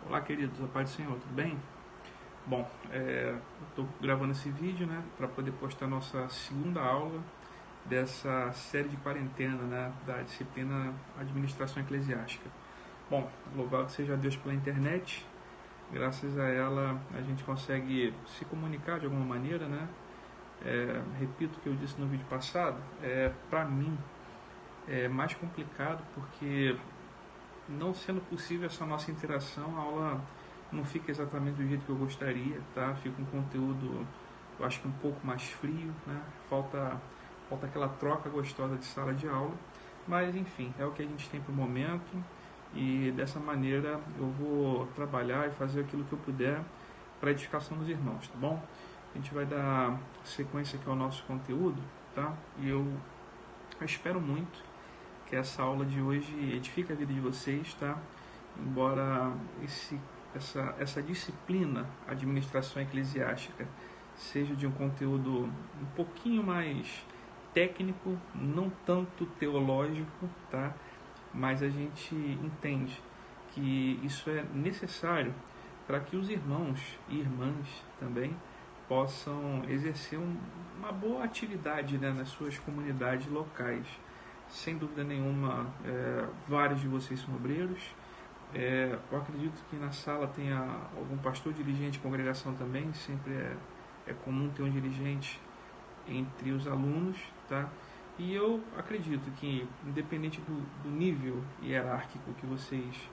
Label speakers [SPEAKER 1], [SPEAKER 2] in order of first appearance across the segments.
[SPEAKER 1] Olá, queridos, a paz do Senhor, tudo bem? Bom, eu estou gravando esse vídeo, né, para poder postar nossa segunda aula dessa série de quarentena, né, da disciplina Administração Eclesiástica. Bom, louvado seja Deus pela internet, graças a ela a gente consegue se comunicar de alguma maneira, né? Repito o que eu disse no vídeo passado, para mim é mais complicado porque não sendo possível essa nossa interação, a aula não fica exatamente do jeito que eu gostaria, tá? Fica um conteúdo, eu acho que um pouco mais frio, né? Falta aquela troca gostosa de sala de aula, mas enfim, é o que a gente tem para o momento e dessa maneira eu vou trabalhar e fazer aquilo que eu puder para a edificação dos irmãos, tá bom? A gente vai dar sequência aqui ao nosso conteúdo, tá? E eu espero muito que essa aula de hoje edifique a vida de vocês, tá? Embora essa disciplina, administração eclesiástica, seja de um conteúdo um pouquinho mais técnico, não tanto teológico, tá? Mas a gente entende que isso é necessário para que os irmãos e irmãs também possam exercer uma boa atividade, né, nas suas comunidades locais. Sem dúvida nenhuma, vários de vocês são obreiros. Eu acredito que na sala tenha algum pastor, dirigente de congregação também. Sempre é comum ter um dirigente entre os alunos, tá? E eu acredito que, independente do nível hierárquico que vocês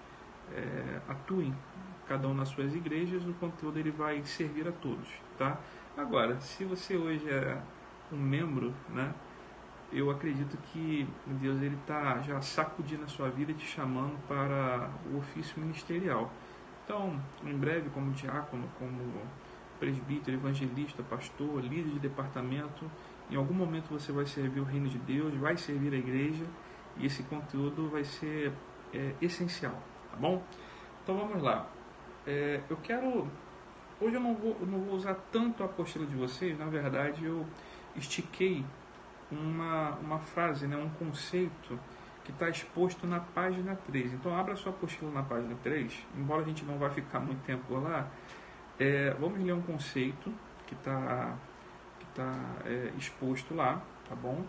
[SPEAKER 1] atuem, cada um nas suas igrejas, o conteúdo ele vai servir a todos, tá? Agora, se você hoje é um membro, né? Eu acredito que Deus ele está já sacudindo a sua vida e te chamando para o ofício ministerial. Então, em breve, como diácono, como presbítero, evangelista, pastor, líder de departamento, em algum momento você vai servir o reino de Deus, vai servir a igreja e esse conteúdo vai ser essencial, tá bom? Então vamos lá. Hoje eu não vou usar tanto a apostila de vocês, na verdade eu estiquei uma frase, né, um conceito que está exposto na página 3. Então abra sua apostila na página 3, embora a gente não vá ficar muito tempo por lá, vamos ler um conceito que está exposto lá, tá bom?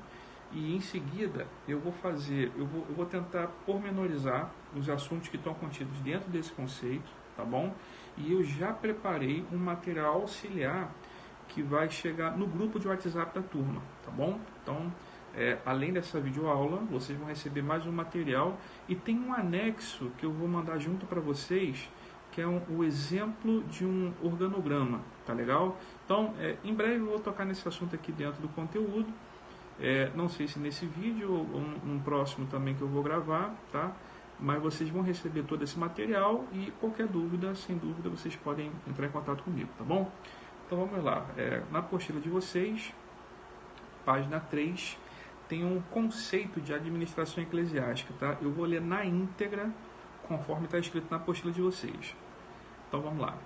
[SPEAKER 1] E em seguida eu vou tentar pormenorizar os assuntos que estão contidos dentro desse conceito, tá bom? E eu já preparei um material auxiliar que vai chegar no grupo de WhatsApp da turma, tá bom? Então, além dessa videoaula, vocês vão receber mais um material e tem um anexo que eu vou mandar junto para vocês, que é o exemplo de um organograma, tá legal? Então, em breve eu vou tocar nesse assunto aqui dentro do conteúdo, não sei se nesse vídeo ou um próximo também que eu vou gravar, tá? Mas vocês vão receber todo esse material e qualquer dúvida, sem dúvida, vocês podem entrar em contato comigo, tá bom? Então vamos lá, na apostila de vocês, página 3, tem um conceito de administração eclesiástica, tá? Eu vou ler na íntegra, conforme está escrito na apostila de vocês. Então vamos lá.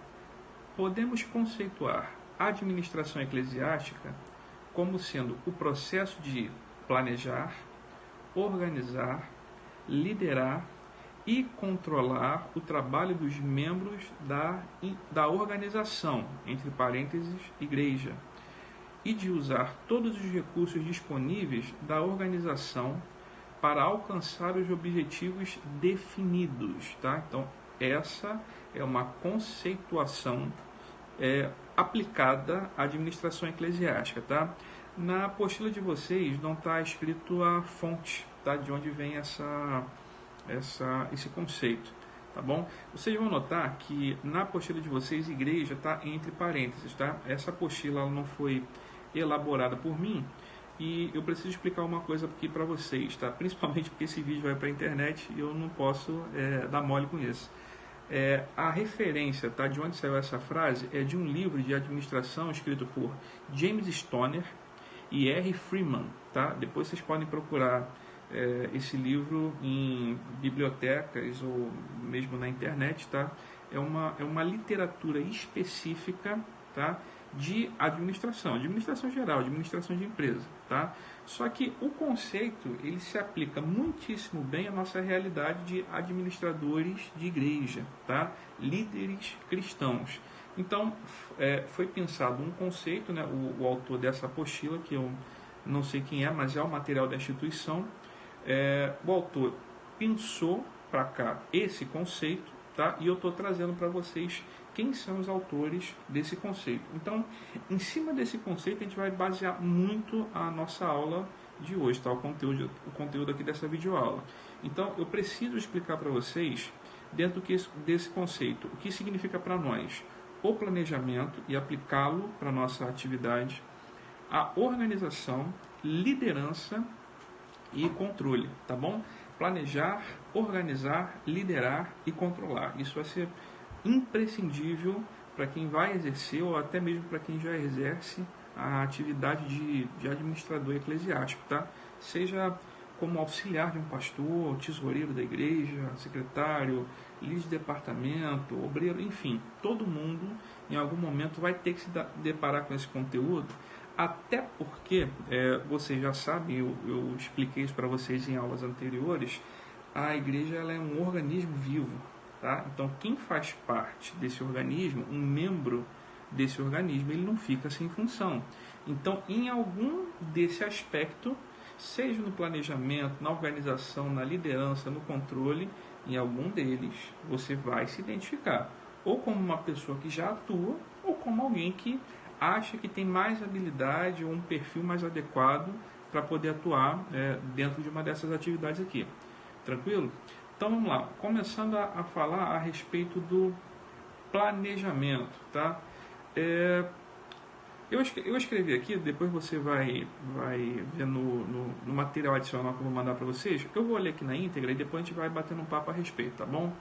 [SPEAKER 1] Podemos conceituar a administração eclesiástica como sendo o processo de planejar, organizar, liderar e controlar o trabalho dos membros da organização, entre parênteses, igreja, e de usar todos os recursos disponíveis da organização para alcançar os objetivos definidos, tá? Então, essa é uma conceituação aplicada à administração eclesiástica, tá? Na apostila de vocês não está escrito a fonte, tá? De onde vem esse conceito, tá bom? Vocês vão notar que na apostila de vocês, igreja está entre parênteses, tá? Essa apostila ela não foi elaborada por mim e eu preciso explicar uma coisa aqui para vocês, tá? Principalmente porque esse vídeo vai para a internet e eu não posso dar mole com isso. A referência, tá? De onde saiu essa frase é de um livro de administração escrito por James Stoner e R. Freeman, tá? Depois vocês podem procurar esse livro em bibliotecas ou mesmo na internet, tá? É uma literatura específica, tá? de administração geral, administração de empresa, tá? Só que o conceito, ele se aplica muitíssimo bem à nossa realidade de administradores de igreja, tá? Líderes cristãos. Então, foi pensado um conceito, né? O autor dessa apostila, que eu não sei quem é, mas é o material da instituição, o autor pensou para cá esse conceito, tá? E eu estou trazendo para vocês quem são os autores desse conceito. Então, em cima desse conceito, a gente vai basear muito a nossa aula de hoje, tá? O conteúdo aqui dessa videoaula. Então, eu preciso explicar para vocês, dentro desse conceito, o que significa para nós o planejamento e aplicá-lo para a nossa atividade, a organização, liderança e controle, tá bom? Planejar, organizar, liderar e controlar. Isso vai ser imprescindível para quem vai exercer ou até mesmo para quem já exerce a atividade de administrador eclesiástico, tá? Seja como auxiliar de um pastor, tesoureiro da igreja, secretário, líder de departamento, obreiro, enfim, todo mundo em algum momento vai ter que se deparar com esse conteúdo, até porque, vocês já sabem, eu expliquei isso para vocês em aulas anteriores, a igreja ela é um organismo vivo, tá? Então, quem faz parte desse organismo, um membro desse organismo, ele não fica sem função. Então, em algum desse aspecto, seja no planejamento, na organização, na liderança, no controle, em algum deles você vai se identificar, ou como uma pessoa que já atua, ou como alguém que acha que tem mais habilidade ou um perfil mais adequado para poder atuar dentro de uma dessas atividades aqui. Tranquilo? Então vamos lá, começando a falar a respeito do planejamento, tá? Eu escrevi aqui, depois você vai ver no material adicional que eu vou mandar para vocês. Eu vou ler aqui na íntegra e depois a gente vai batendo um papo a respeito, tá bom?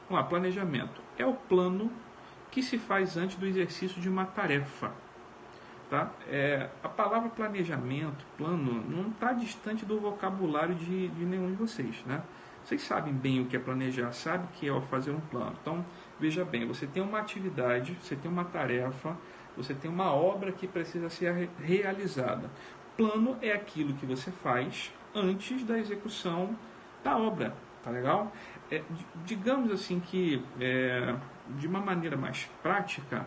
[SPEAKER 1] Vamos lá, planejamento. É o plano que se faz antes do exercício de uma tarefa, tá? A palavra planejamento, plano, não está distante do vocabulário de nenhum de vocês, né? Vocês sabem bem o que é planejar, sabem o que é fazer um plano. Então, veja bem, você tem uma atividade, você tem uma tarefa, você tem uma obra que precisa ser realizada. Plano é aquilo que você faz antes da execução da obra, tá legal? Digamos assim que, de uma maneira mais prática,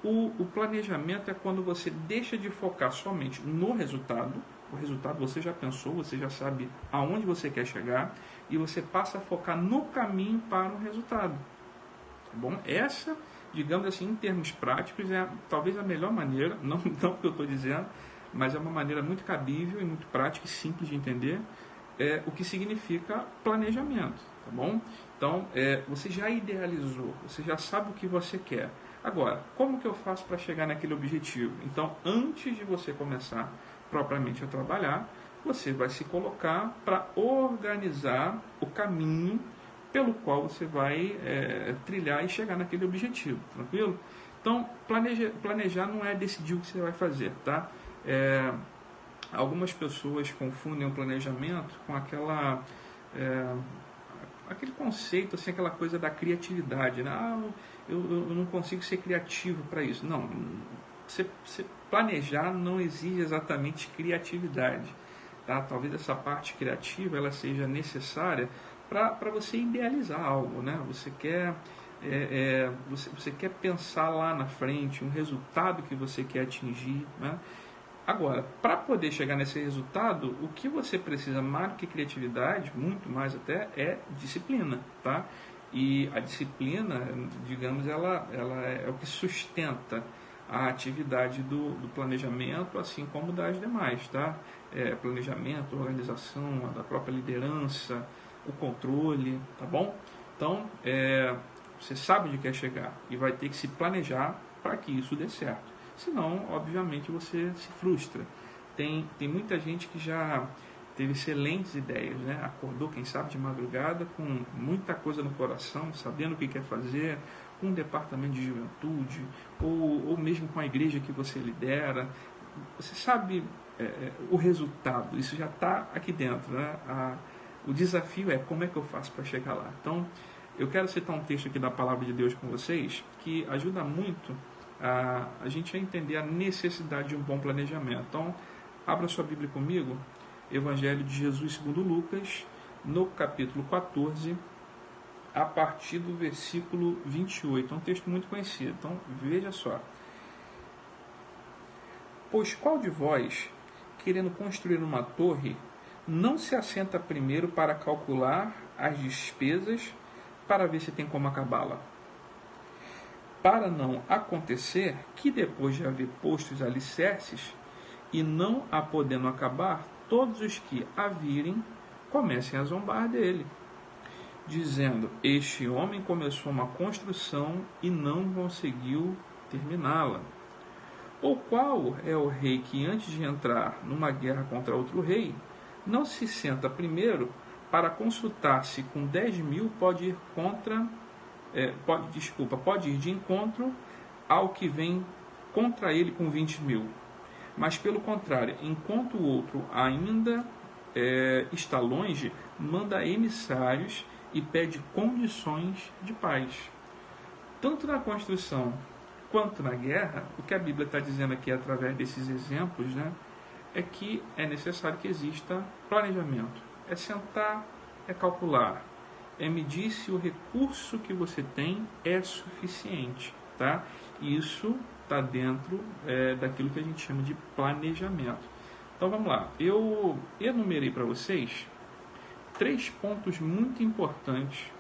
[SPEAKER 1] o planejamento é quando você deixa de focar somente no resultado. O resultado você já pensou, você já sabe aonde você quer chegar, e você passa a focar no caminho para o resultado. Tá bom? Essa, digamos assim, em termos práticos, é talvez a melhor maneira, não o que eu estou dizendo, mas é uma maneira muito cabível e muito prática e simples de entender o que significa planejamento. Tá bom? Então, você já idealizou, você já sabe o que você quer. Agora, como que eu faço para chegar naquele objetivo? Então, antes de você começar propriamente a trabalhar, você vai se colocar para organizar o caminho pelo qual você vai trilhar e chegar naquele objetivo, tranquilo? Então, planejar não é decidir o que você vai fazer, tá? Algumas pessoas confundem o planejamento com aquele conceito, assim, aquela coisa da criatividade, né? Eu não consigo ser criativo para isso. Não, você planejar não exige exatamente criatividade, tá? Talvez essa parte criativa ela seja necessária para você idealizar algo, né? Você quer pensar lá na frente um resultado que você quer atingir, né? Agora, para poder chegar nesse resultado, o que você precisa mais do que criatividade, muito mais até, é disciplina, tá? E a disciplina, digamos, ela é o que sustenta a atividade do planejamento, assim como das demais, tá? Planejamento, organização, da própria liderança, o controle, tá bom? Então, você sabe onde quer chegar e vai ter que se planejar para que isso dê certo. Senão, obviamente, você se frustra. Tem muita gente que já teve excelentes ideias, né? Acordou, quem sabe, de madrugada com muita coisa no coração, sabendo o que quer fazer, com um departamento de juventude, ou mesmo com a igreja que você lidera. Você sabe o resultado, isso já está aqui dentro, né? O desafio é como é que eu faço para chegar lá. Então, eu quero citar um texto aqui da Palavra de Deus com vocês, que ajuda muito a gente a entender a necessidade de um bom planejamento. Então, abra sua Bíblia comigo, Evangelho de Jesus segundo Lucas, no capítulo 14, a partir do versículo 28. É um texto muito conhecido, então veja só. Pois qual de vós, querendo construir uma torre, não se assenta primeiro para calcular as despesas, para ver se tem como acabá-la? Para não acontecer que, depois de haver posto os alicerces, e não a podendo acabar, todos os que a virem comecem a zombar dele, dizendo: este homem começou uma construção e não conseguiu terminá-la. Ou qual é o rei que, antes de entrar numa guerra contra outro rei, não se senta primeiro para consultar se com 10.000 pode ir de encontro ao que vem contra ele com 20.000? Mas, pelo contrário, enquanto o outro ainda está longe, manda emissários e pede condições de paz. Tanto na construção quanto na guerra, o que a Bíblia está dizendo aqui através desses exemplos, né, é que é necessário que exista planejamento. É sentar, é calcular, é medir se o recurso que você tem é suficiente, tá? Isso está dentro daquilo que a gente chama de planejamento. Então vamos lá, eu enumerei para vocês 3 pontos muito importantes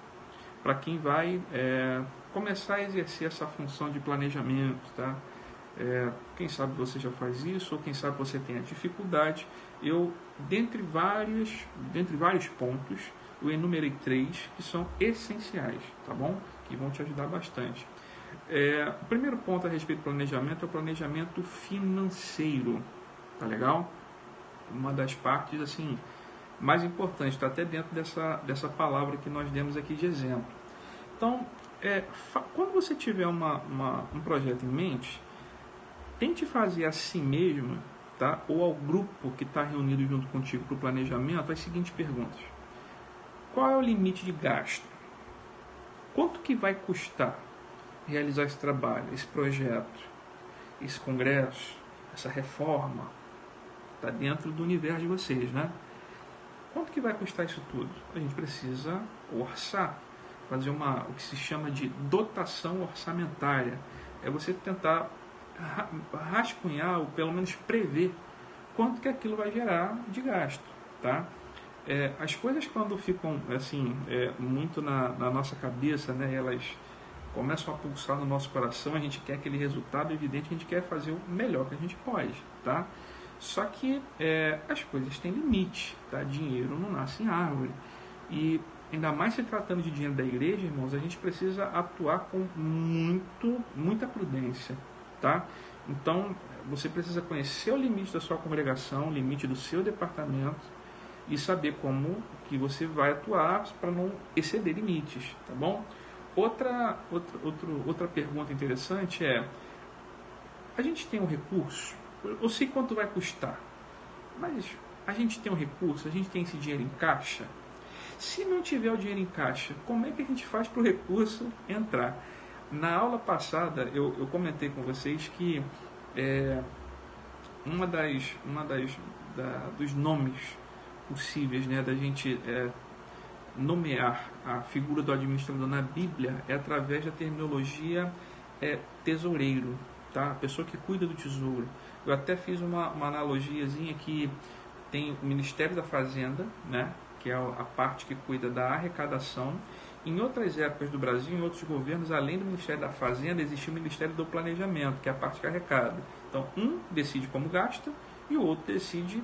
[SPEAKER 1] para quem vai começar a exercer essa função de planejamento, tá? Quem sabe você já faz isso, ou quem sabe você tem a dificuldade. Eu, dentre vários pontos, eu enumerei 3 que são essenciais, tá bom? Que vão te ajudar bastante. O primeiro ponto a respeito do planejamento é o planejamento financeiro, tá legal? Uma das partes assim mais importantes, está até dentro dessa palavra que nós demos aqui de exemplo. Então, quando você tiver um projeto em mente, tente fazer a si mesmo, tá? Ou ao grupo que está reunido junto contigo para o planejamento, as seguintes perguntas: qual é o limite de gasto? Quanto que vai custar realizar esse trabalho, esse projeto, esse congresso, essa reforma? Está dentro do universo de vocês, né? Quanto que vai custar isso tudo? A gente precisa orçar, fazer o que se chama de dotação orçamentária. É você tentar rascunhar, ou pelo menos prever, quanto que aquilo vai gerar de gasto, tá? As coisas, quando ficam assim, muito na nossa cabeça, né, elas começam a pulsar no nosso coração, a gente quer aquele resultado evidente, a gente quer fazer o melhor que a gente pode, tá? Só que as coisas têm limite, tá? Dinheiro não nasce em árvore. E ainda mais se tratando de dinheiro da igreja, irmãos, a gente precisa atuar com muita prudência, tá? Então, você precisa conhecer o limite da sua congregação, o limite do seu departamento e saber como que você vai atuar para não exceder limites, tá bom? Outra pergunta interessante é: a gente tem um recurso? Eu sei quanto vai custar, mas a gente tem um recurso, a gente tem esse dinheiro em caixa? Se não tiver o dinheiro em caixa, como é que a gente faz para o recurso entrar? Na aula passada eu comentei com vocês que dos nomes possíveis, né, da gente nomear a figura do administrador na Bíblia é através da terminologia tesoureiro, tá? A pessoa que cuida do tesouro. Eu até fiz uma analogiazinha que tem o Ministério da Fazenda, né, que é a parte que cuida da arrecadação. Em outras épocas do Brasil, em outros governos, além do Ministério da Fazenda, existia o Ministério do Planejamento, que é a parte que arrecada. Então, um decide como gasta e o outro decide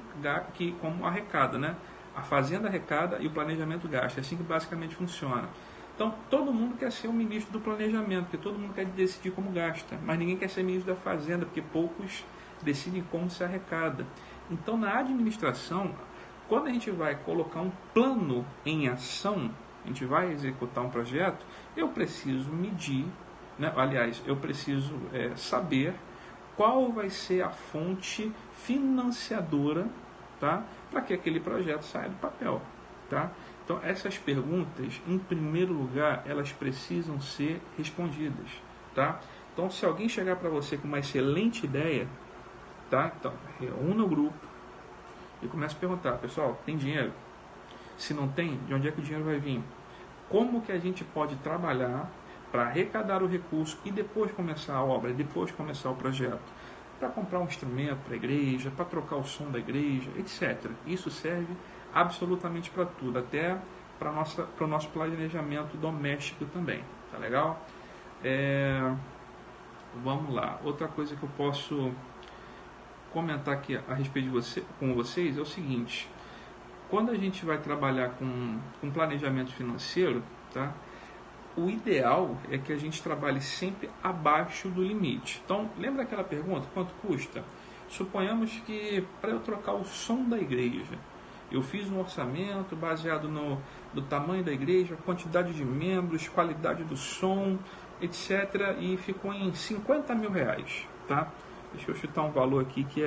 [SPEAKER 1] como arrecada, né? A Fazenda arrecada e o Planejamento gasta. É assim que basicamente funciona. Então, todo mundo quer ser o ministro do Planejamento, porque todo mundo quer decidir como gasta, mas ninguém quer ser ministro da Fazenda, porque poucos decidem como se arrecada. Então, na administração, quando a gente vai colocar um plano em ação, a gente vai executar um projeto, eu preciso medir, né? Aliás, eu preciso saber qual vai ser a fonte financiadora, tá? Para que aquele projeto saia do papel, tá? Então, essas perguntas, em primeiro lugar, elas precisam ser respondidas, tá? Então, se alguém chegar para você com uma excelente ideia, tá? Então, reúna o grupo e comece a perguntar: pessoal, tem dinheiro? Se não tem, de onde é que o dinheiro vai vir? Como que a gente pode trabalhar para arrecadar o recurso e depois começar a obra, depois começar o projeto? Para comprar um instrumento para a igreja, para trocar o som da igreja, etc. Isso serve absolutamente para tudo, até para o nosso planejamento doméstico também. Tá legal? Vamos lá. Outra coisa que eu posso comentar aqui a respeito com vocês é o seguinte: quando a gente vai trabalhar com planejamento financeiro, tá? O ideal é que a gente trabalhe sempre abaixo do limite. Então, lembra aquela pergunta, quanto custa? Suponhamos que para eu trocar o som da igreja, eu fiz um orçamento baseado no tamanho da igreja, quantidade de membros, qualidade do som, etc. E ficou em 50 mil reais, tá? Deixa eu chutar um valor aqui que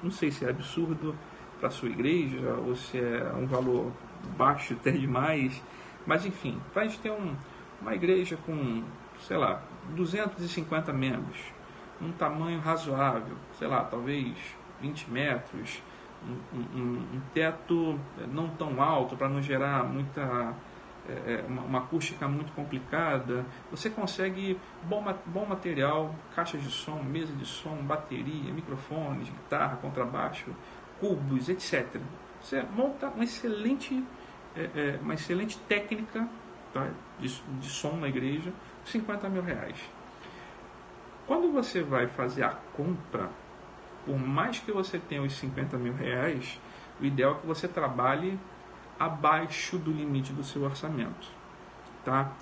[SPEAKER 1] não sei se é absurdo para a sua igreja ou se é um valor baixo até demais. Mas enfim, para a gente ter uma igreja com, sei lá, 250 membros, um tamanho razoável, sei lá, talvez 20 metros, um teto não tão alto para não gerar uma acústica muito complicada, você consegue bom material, caixas de som, mesa de som, bateria, microfones, guitarra, contrabaixo, cubos, etc. Você monta uma excelente técnica, tá, de som na igreja, 50 mil reais. Quando você vai fazer a compra, por mais que você tenha os 50 mil reais, o ideal é que você trabalhe abaixo do limite do seu orçamento, tá?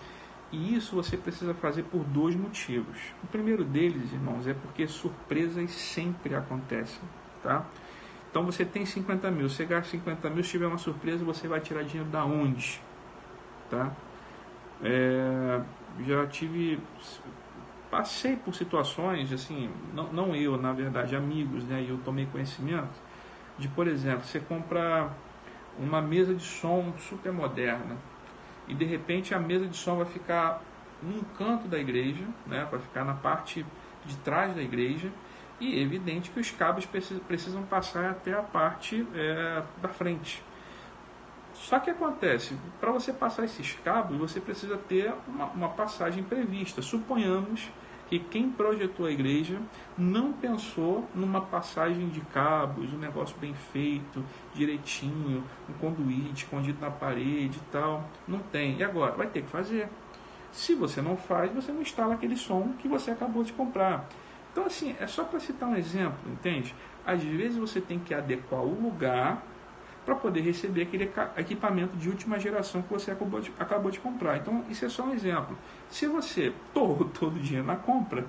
[SPEAKER 1] E isso você precisa fazer por dois motivos. O primeiro deles, irmãos, é porque surpresas sempre acontecem, tá? Então você tem 50 mil, você gasta 50 mil, se tiver uma surpresa, você vai tirar dinheiro da onde? Tá? Passei por situações, assim, não eu, na verdade, amigos, né? E eu tomei conhecimento de, por exemplo, você compra uma mesa de som super moderna e de repente a mesa de som vai ficar num canto da igreja, né? Vai ficar na parte de trás da igreja. E é evidente que os cabos precisam passar até a parte da frente. Só que acontece, para você passar esses cabos, você precisa ter uma passagem prevista. Suponhamos que quem projetou a igreja não pensou numa passagem de cabos, um negócio bem feito, direitinho, um conduíte escondido na parede e tal. Não tem. E agora? Vai ter que fazer. Se você não faz, você não instala aquele som que você acabou de comprar. Então, assim, é só para citar um exemplo, entende? Às vezes você tem que adequar o lugar para poder receber aquele equipamento de última geração que você acabou de comprar. Então, isso é só um exemplo. Se você torrou todo o dinheiro na compra,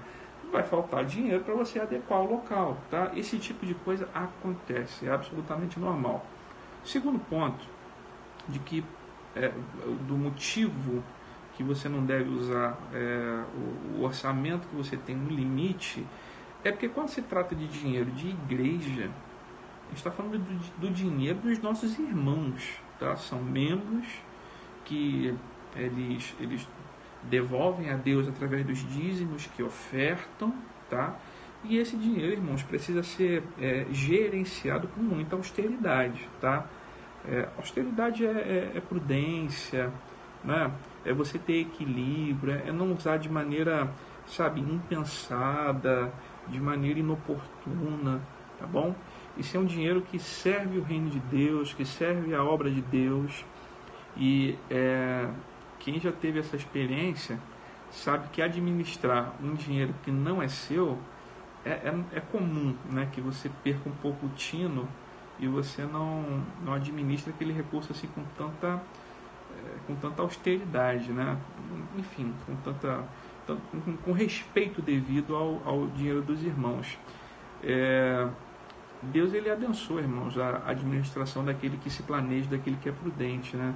[SPEAKER 1] vai faltar dinheiro para você adequar o local, tá? Esse tipo de coisa acontece, é absolutamente normal. Segundo ponto, do motivo que você não deve usar o orçamento que você tem no limite, é porque quando se trata de dinheiro de igreja, a gente está falando do dinheiro dos nossos irmãos, tá? São membros que eles devolvem a Deus através dos dízimos que ofertam, tá? E esse dinheiro, irmãos, precisa ser gerenciado com muita austeridade, tá? Austeridade é prudência, né? É você ter equilíbrio, é não usar de maneira, impensada, de maneira inoportuna, tá bom? Isso é um dinheiro que serve o reino de Deus, que serve a obra de Deus. E quem já teve essa experiência sabe que administrar um dinheiro que não é seu é comum, né? Que você perca um pouco o tino e você não administra aquele recurso assim com tanta austeridade, né? Enfim, com respeito devido ao dinheiro dos irmãos. Deus, ele abençoa, irmãos, a administração daquele que se planeja, daquele que é prudente, né?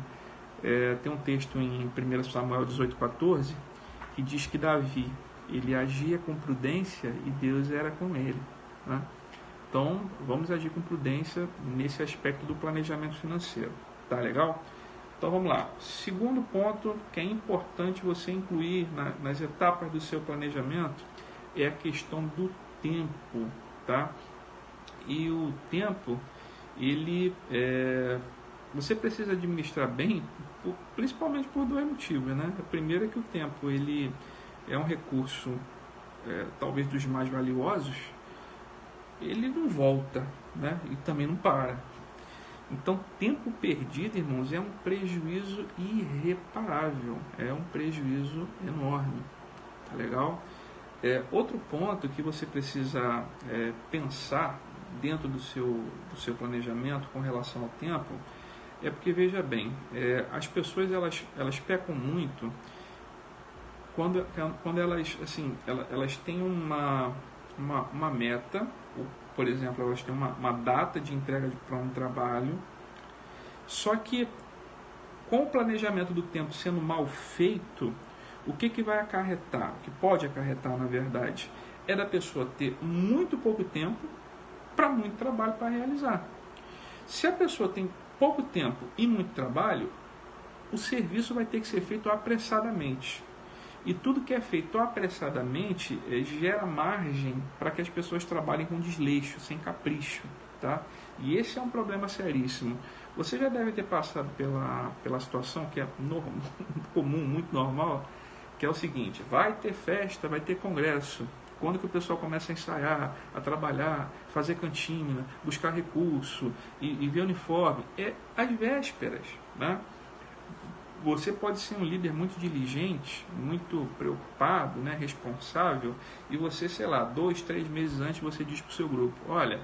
[SPEAKER 1] Tem um texto em 1 Samuel 18,14 que diz que Davi, ele agia com prudência e Deus era com ele, né? Então, vamos agir com prudência nesse aspecto do planejamento financeiro, tá legal? Então vamos lá. Segundo ponto que é importante você incluir nas etapas do seu planejamento é a questão do tempo, tá? E o tempo, ele você precisa administrar bem, principalmente por dois motivos, né? O primeiro é que o tempo ele é um recurso talvez dos mais valiosos, ele não volta, né? E também não para. Então, tempo perdido, irmãos, é um prejuízo irreparável, é um prejuízo enorme, tá legal? Outro ponto que você precisa pensar dentro do seu planejamento com relação ao tempo é porque, veja bem, as pessoas elas pecam muito quando elas, assim, elas têm uma meta, por exemplo, elas têm uma data de entrega para um trabalho, só que com o planejamento do tempo sendo mal feito, o que vai acarretar, o que pode acarretar na verdade, é da pessoa ter muito pouco tempo para muito trabalho para realizar. Se a pessoa tem pouco tempo e muito trabalho, o serviço vai ter que ser feito apressadamente. E tudo que é feito apressadamente gera margem para que as pessoas trabalhem com desleixo, sem capricho, tá? E esse é um problema seríssimo. Você já deve ter passado pela situação que é comum, muito normal, que é o seguinte: vai ter festa, vai ter congresso. Quando que o pessoal começa a ensaiar, a trabalhar, fazer cantina, buscar recurso e ver uniforme? É às vésperas, né? Você pode ser um líder muito diligente, muito preocupado, né, responsável, e você, sei lá, 2, 3 meses antes você diz para o seu grupo: olha,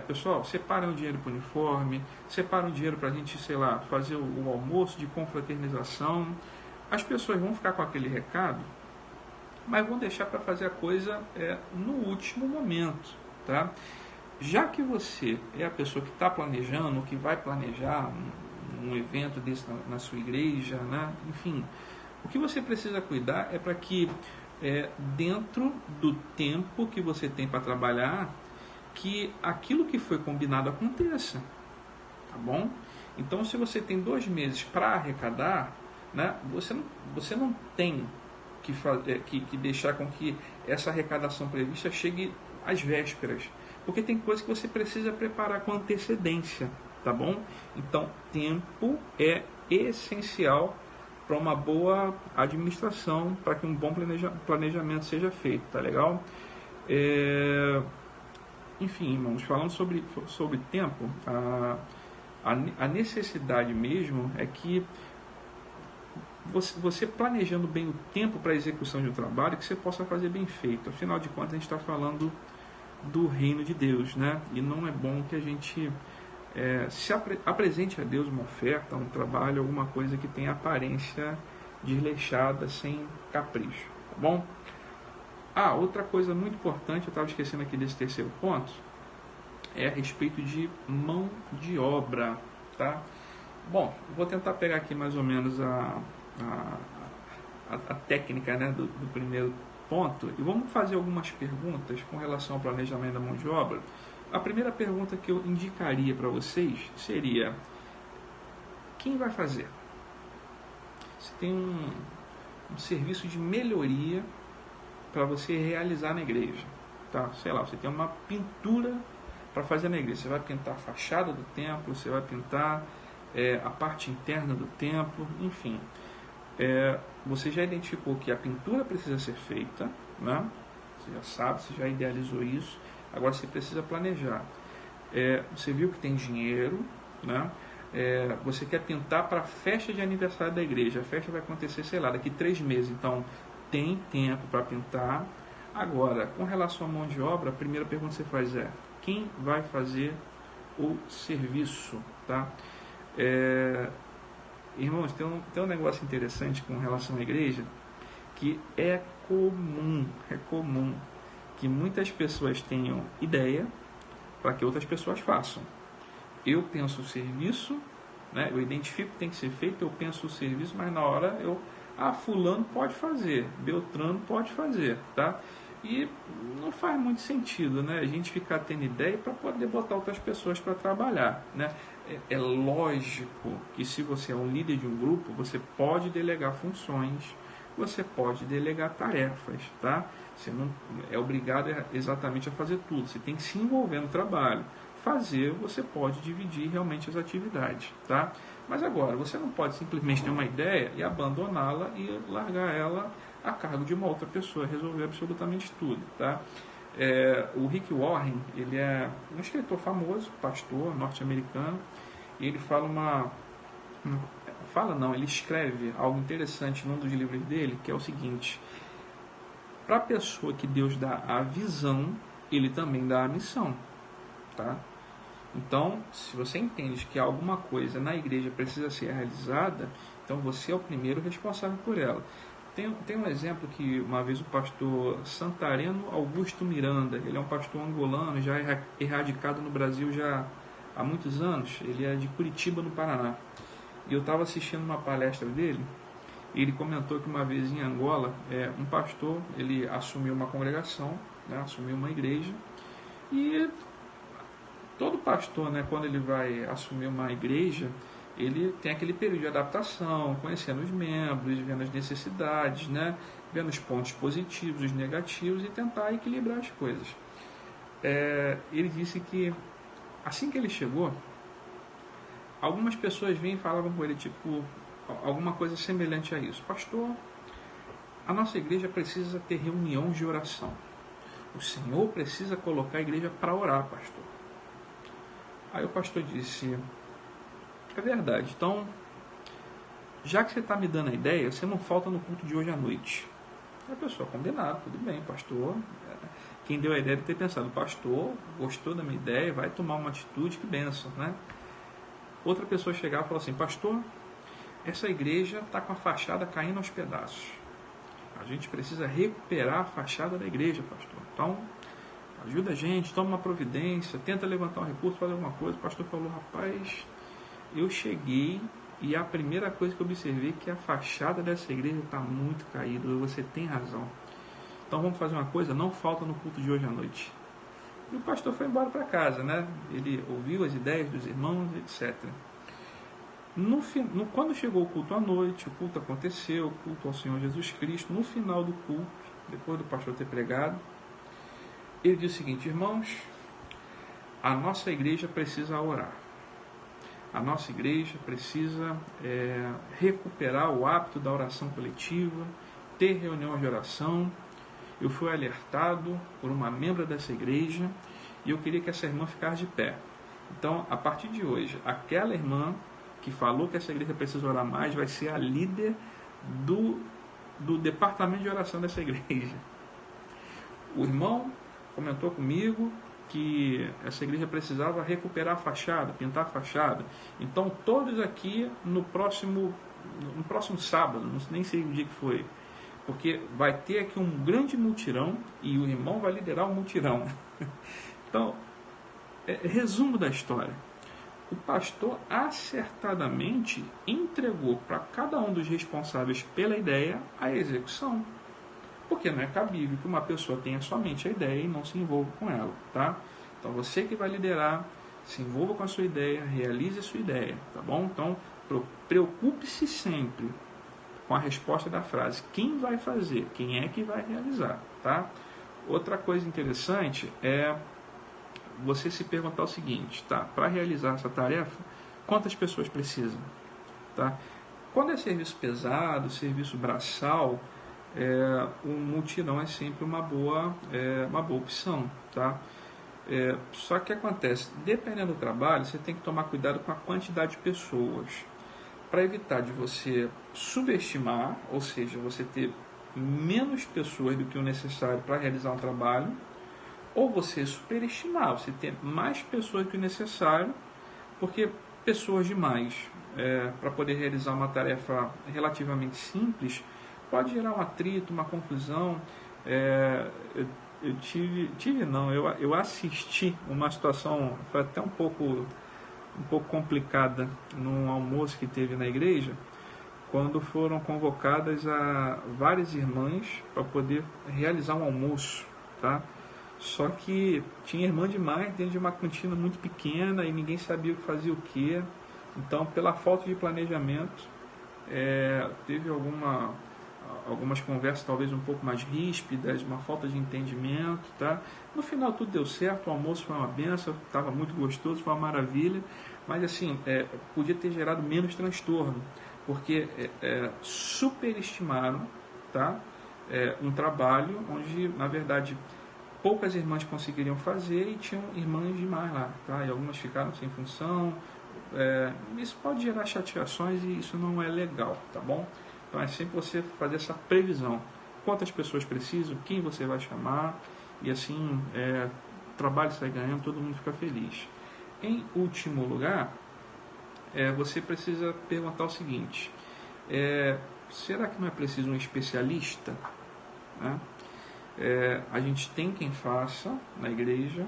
[SPEAKER 1] pessoal, separa um dinheiro para o uniforme, separa um dinheiro para a gente, sei lá, fazer o almoço de confraternização. As pessoas vão ficar com aquele recado, mas vão deixar para fazer a coisa no último momento, tá? Já que você é a pessoa que está planejando, que vai planejar um evento desse na sua igreja, né? Enfim, o que você precisa cuidar é para que dentro do tempo que você tem para trabalhar, que aquilo que foi combinado aconteça, tá bom? Então, se você tem 2 meses para arrecadar, né, você não tem que deixar com que essa arrecadação prevista chegue às vésperas, porque tem coisas que você precisa preparar com antecedência, tá bom? Então, tempo é essencial para uma boa administração, para que um bom planejamento seja feito, tá legal? Enfim, irmãos, falando sobre tempo, a necessidade mesmo é que você planejando bem o tempo para a execução de um trabalho, que você possa fazer bem feito. Afinal de contas, a gente está falando do reino de Deus, né? E não é bom que a gente se apresente a Deus uma oferta, um trabalho, alguma coisa que tenha aparência desleixada, sem capricho, tá bom? Outra coisa muito importante, eu estava esquecendo aqui desse terceiro ponto, é a respeito de mão de obra, tá? Bom, vou tentar pegar aqui mais ou menos a técnica, né, do primeiro ponto, e vamos fazer algumas perguntas com relação ao planejamento da mão de obra. A primeira pergunta que eu indicaria para vocês seria: quem vai fazer? Você tem um serviço de melhoria para você realizar na igreja, tá? Sei lá, você tem uma pintura para fazer na igreja. Você vai pintar a fachada do templo, você vai pintar a parte interna do templo, enfim. Você já identificou que a pintura precisa ser feita, né? Você já sabe, você já idealizou isso. Agora você precisa planejar. Você viu que tem dinheiro, né? Você quer pintar para a festa de aniversário da igreja. A festa vai acontecer, sei lá, daqui 3 meses. Então, tem tempo para pintar. Agora, com relação à mão de obra, a primeira pergunta que você faz é: quem vai fazer o serviço, tá? Irmãos, tem um negócio interessante com relação à igreja, que é comum que muitas pessoas tenham ideia para que outras pessoas façam. Eu penso o serviço, né? Eu identifico que tem que ser feito, eu penso o serviço, mas na hora fulano pode fazer, Beltrano pode fazer, tá? E não faz muito sentido, né, a gente ficar tendo ideia para poder botar outras pessoas para trabalhar, né? é lógico que se você é um líder de um grupo, você pode delegar funções, você pode delegar tarefas, tá? Você não é obrigado exatamente a fazer tudo, você tem que se envolver no trabalho. Fazer, você pode dividir realmente as atividades, tá? Mas agora, você não pode simplesmente ter uma ideia e abandoná-la e largar ela a cargo de uma outra pessoa, resolver absolutamente tudo, tá? O Rick Warren, ele é um escritor famoso, pastor norte-americano, e ele ele escreve algo interessante num dos livros dele, que é o seguinte: para a pessoa que Deus dá a visão, ele também dá a missão, tá? Então, se você entende que alguma coisa na igreja precisa ser realizada, então você é o primeiro responsável por ela. Tem um exemplo que uma vez o pastor Santareno Augusto Miranda, ele é um pastor angolano, já erradicado no Brasil já há muitos anos, ele é de Curitiba, no Paraná. E eu estava assistindo uma palestra dele, e ele comentou que uma vez em Angola, um pastor, ele assumiu uma congregação, né, assumiu uma igreja, e todo pastor, né, quando ele vai assumir uma igreja, ele tem aquele período de adaptação, conhecendo os membros, vendo as necessidades, né, vendo os pontos positivos, os negativos e tentar equilibrar as coisas. Ele disse que assim que ele chegou, algumas pessoas vinham e falavam com ele, tipo, alguma coisa semelhante a isso: pastor, a nossa igreja precisa ter reunião de oração. O Senhor precisa colocar a igreja para orar, pastor. Aí o pastor disse: é verdade, então, já que você está me dando a ideia, você não falta no culto de hoje à noite. A pessoa: combinado, tudo bem, pastor. Quem deu a ideia de ter pensado: pastor, gostou da minha ideia, vai tomar uma atitude, que bênção, né? Outra pessoa chegava e falou assim: pastor, essa igreja está com a fachada caindo aos pedaços. A gente precisa recuperar a fachada da igreja, pastor. Então, ajuda a gente, toma uma providência, tenta levantar um recurso, fazer alguma coisa. O pastor falou: rapaz, eu cheguei e a primeira coisa que eu observei é que a fachada dessa igreja está muito caída. Você tem razão. Então vamos fazer uma coisa, não falta no culto de hoje à noite. E o pastor foi embora para casa, né? Ele ouviu as ideias dos irmãos, etc. Quando chegou o culto à noite, o culto aconteceu, o culto ao Senhor Jesus Cristo. No final do culto, depois do pastor ter pregado, ele disse o seguinte: irmãos, a nossa igreja precisa orar. A nossa igreja precisa recuperar o hábito da oração coletiva, ter reuniões de oração. Eu fui alertado por uma membro dessa igreja e eu queria que essa irmã ficasse de pé. Então, a partir de hoje, aquela irmã que falou que essa igreja precisa orar mais vai ser a líder do departamento de oração dessa igreja. O irmão comentou comigo que essa igreja precisava recuperar a fachada, pintar a fachada. Então, todos aqui no próximo sábado, nem sei o dia que foi, porque vai ter aqui um grande mutirão e o irmão vai liderar o mutirão. Então, resumo da história: o pastor acertadamente entregou para cada um dos responsáveis pela ideia a execução. Porque não é cabível que uma pessoa tenha somente a ideia e não se envolva com ela, tá? Então você que vai liderar, se envolva com a sua ideia, realize a sua ideia, tá bom? Então preocupe-se sempre com a resposta da frase: quem vai fazer, quem é que vai realizar, tá? Outra coisa interessante é você se perguntar o seguinte, tá? Para realizar essa tarefa, quantas pessoas precisam, tá? Quando é serviço pesado, serviço braçal, um mutirão é sempre uma boa opção, tá? Só que acontece, dependendo do trabalho, você tem que tomar cuidado com a quantidade de pessoas, para evitar de você subestimar, ou seja, você ter menos pessoas do que o necessário para realizar um trabalho, ou você superestimar, você ter mais pessoas do que o necessário, porque pessoas demais para poder realizar uma tarefa relativamente simples pode gerar um atrito, uma confusão. Eu assisti uma situação, foi até um pouco complicada, num almoço que teve na igreja, quando foram convocadas várias irmãs para poder realizar um almoço, tá? Só que tinha irmã demais dentro de uma cantina muito pequena e ninguém sabia o que fazia o quê. Então, pela falta de planejamento, teve algumas conversas talvez um pouco mais ríspidas, uma falta de entendimento, tá? No final tudo deu certo, o almoço foi uma benção, estava muito gostoso, foi uma maravilha, mas assim, podia ter gerado menos transtorno, porque superestimaram, tá? Um trabalho onde, na verdade, poucas irmãs conseguiriam fazer e tinham irmãs demais lá, tá? E algumas ficaram sem função. Isso pode gerar chateações e isso não é legal, tá bom? Então é sempre você fazer essa previsão. Quantas pessoas precisam, quem você vai chamar, e assim o trabalho sai ganhando, todo mundo fica feliz. Em último lugar, você precisa perguntar o seguinte: será que não é preciso um especialista? Né? A gente tem quem faça na igreja,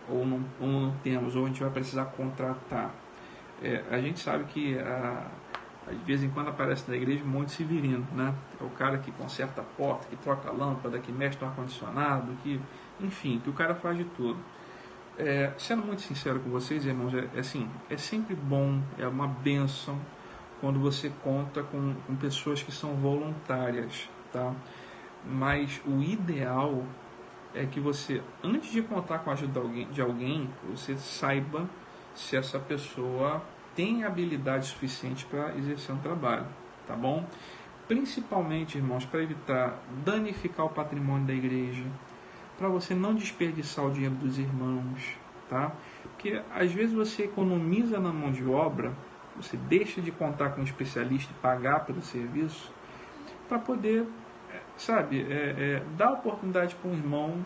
[SPEAKER 1] ou não temos, ou a gente vai precisar contratar. A gente sabe que de vez em quando aparece na igreja um monte de severino, né? É o cara que conserta a porta, que troca a lâmpada, que mexe no ar-condicionado, enfim, que o cara faz de tudo. Sendo muito sincero com vocês, irmãos, é sempre bom, é uma bênção quando você conta com pessoas que são voluntárias, tá? Mas o ideal é que você, antes de contar com a ajuda de alguém, você saiba se essa pessoa tem habilidade suficiente para exercer um trabalho, tá bom? Principalmente, irmãos, para evitar danificar o patrimônio da igreja, para você não desperdiçar o dinheiro dos irmãos, tá? Porque às vezes você economiza na mão de obra, você deixa de contar com um especialista e pagar pelo serviço, para poder, dar oportunidade para um irmão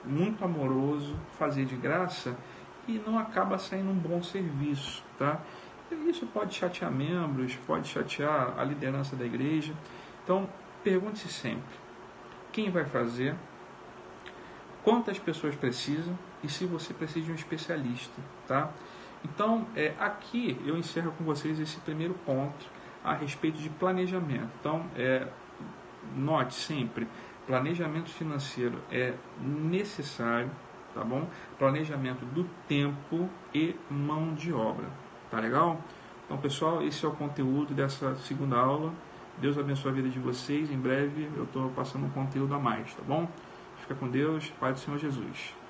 [SPEAKER 1] muito amoroso fazer de graça e não acaba saindo um bom serviço, tá? E isso pode chatear membros, pode chatear a liderança da igreja. Então, pergunte-se sempre: quem vai fazer, quantas pessoas precisam e se você precisa de um especialista, tá? Então, aqui eu encerro com vocês esse primeiro ponto a respeito de planejamento. Então, note sempre, planejamento financeiro é necessário, tá bom? Planejamento do tempo e mão de obra, tá legal? Então, pessoal, esse é o conteúdo dessa segunda aula. Deus abençoe a vida de vocês. Em breve eu estou passando um conteúdo a mais, tá bom? Fica com Deus, Pai do Senhor Jesus.